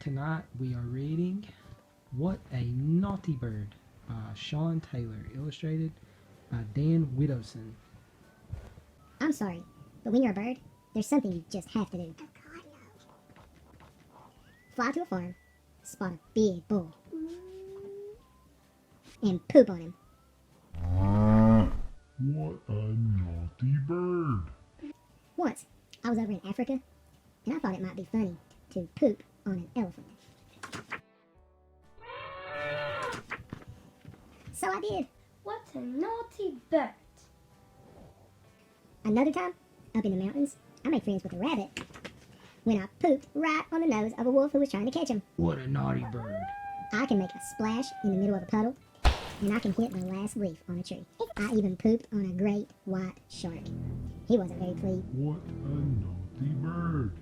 Tonight we are reading What a Naughty Bird by Sean Taylor, illustrated by Dan Widdowson. I'm sorry, but when you're a bird, there's something you just have to do. Fly to a farm, spot a big bull, and poop on him. What a naughty bird. Once, I was over in Africa, and I thought it might be funny to poop on an elephant. So I did. What a naughty bird. Another time, up in the mountains, I made friends with a rabbit when I pooped right on the nose of a wolf who was trying to catch him. What a naughty bird. I can make a splash in the middle of a puddle, and I can hit the last leaf on a tree. I even pooped on a great white shark. He wasn't very pleased. What a naughty bird.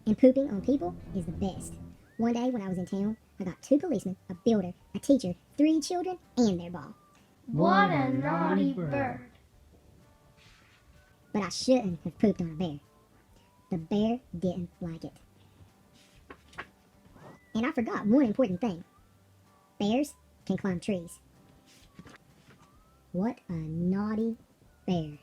And pooping on people is the best. One day when I was in town, I got 2 policemen, a builder, a teacher, 3 children, and their ball. What a naughty bird. But I shouldn't have pooped on a bear. The bear didn't like it. And I forgot one important thing. Bears can climb trees. What a naughty bear.